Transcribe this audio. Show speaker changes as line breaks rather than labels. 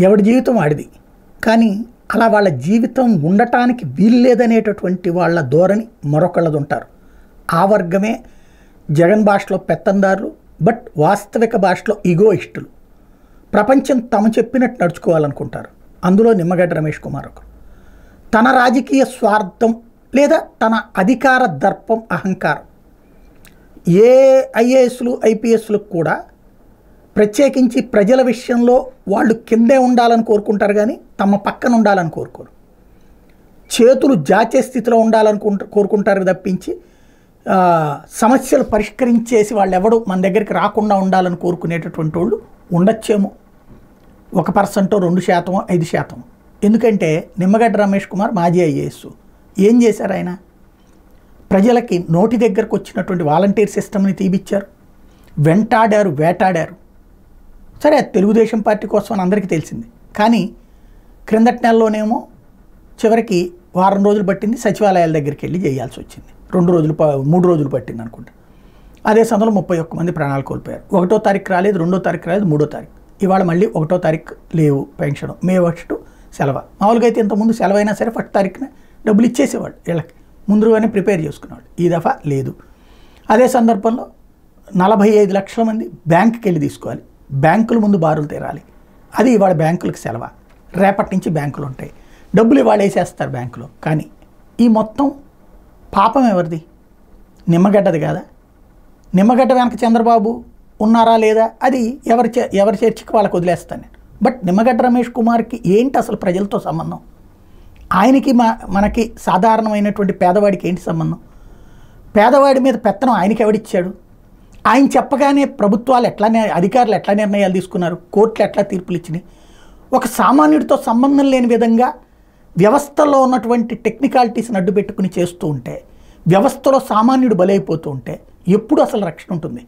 ఎవడి జీవితం వాడిది. కానీ అలా వాళ్ళ జీవితం ఉండటానికి వీల్లేదనేటటువంటి వాళ్ళ ధోరణి మరొకళ్ళది ఉంటారు. ఆ వర్గమే జగన్ భాషలో పెత్తందారులు, బట్ వాస్తవిక భాషలో ఈగోయిస్టులు. ప్రపంచం తమ చెప్పినట్టు నడుచుకోవాలనుకుంటారు. అందులో నిమ్మగడ్డ రమేష్ కుమార్ ఒకరు. తన రాజకీయ స్వార్థం లేదా తన అధికార దర్పం, అహంకారం. ఏ ఐఏఎస్లు ఐపీఎస్లకు కూడా ప్రత్యేకించి ప్రజల విషయంలో వాళ్ళు కిందే ఉండాలని కోరుకుంటారు, కానీ తమ పక్కన ఉండాలని కోరుకోరు. చేతులు జాచే స్థితిలో ఉండాలని కోరుకుంటారు తప్పించి సమస్యలు పరిష్కరించేసి వాళ్ళు ఎవడు మన దగ్గరికి రాకుండా ఉండాలని కోరుకునేటటువంటి వాళ్ళు ఉండొచ్చేమో 1%, 2%, 5%. ఎందుకంటే నిమ్మగడ్డ రమేష్ కుమార్ మాజీ ఐఏఎస్. ఏం చేశారు ఆయన? ప్రజలకి నోటి దగ్గరకు వచ్చినటువంటి వాలంటీర్ సిస్టమ్ని తీపిచ్చారు, వెంటాడారు, వేటాడారు. సరే, తెలుగుదేశం పార్టీ కోసం అని అందరికీ తెలిసింది. కానీ క్రిందటి నెలలోనేమో చివరికి వారం రోజులు పట్టింది, సచివాలయాల దగ్గరికి వెళ్ళి చేయాల్సి వచ్చింది. 3 రోజులు పట్టింది అనుకుంటా. అదే సమయంలో 31 మంది ప్రాణాలు కోల్పోయారు. 1వ తారీఖు రాలేదు, 2వ తారీఖు రాలేదు, 3వ తారీఖు. ఇవాళ మళ్ళీ 1వ తారీఖు లేవు పెన్షన్. మే 1 సెలవు. మామూలుగా అయితే ఇంతకుముందు సెలవు అయినా సరే 1 తారీఖున డబ్బులు ఇచ్చేసేవాడు వీళ్ళకి, ముందుగానే ప్రిపేర్ చేసుకునేవాడు. ఈ దఫా లేదు. అదే సందర్భంలో 45 లక్షల మంది బ్యాంకుకి వెళ్ళి తీసుకోవాలి. బ్యాంకుల ముందు బారులు తీరాలి. అది ఇవాళ బ్యాంకులకు సెలవు. రేపటి నుంచి బ్యాంకులు ఉంటాయి, డబ్బులు ఇవాళ వేసేస్తారు బ్యాంకులో. కానీ ఈ మొత్తం పాపం ఎవరిది? నిమ్మగడ్డది కాదా? నిమ్మగడ్డ వెనక చంద్రబాబు ఉన్నారా లేదా అది ఎవరి చర్చకి వాళ్ళకి వదిలేస్తాను నేను. బట్ నిమ్మగడ్డ రమేష్ కుమార్కి ఏంటి అసలు ప్రజలతో సంబంధం? ఆయనకి మనకి సాధారణమైనటువంటి పేదవాడికి ఏంటి సంబంధం? పేదవాడి మీద పెత్తనం ఆయనకి ఎవడిచ్చాడు? ఆయన చెప్పగానే ప్రభుత్వాలు అధికారులు ఎట్లా నిర్ణయాలు తీసుకున్నారు, కోర్టులు ఎట్లా తీర్పులు ఇచ్చినాయి? ఒక సామాన్యుడితో సంబంధం లేని విధంగా వ్యవస్థలో ఉన్నటువంటి టెక్నికాలిటీస్ని అడ్డు పెట్టుకుని చేస్తూ ఉంటే, వ్యవస్థలో సామాన్యుడు బలైపోతూ ఉంటే ఎప్పుడు అసలు రక్షణ ఉంటుంది?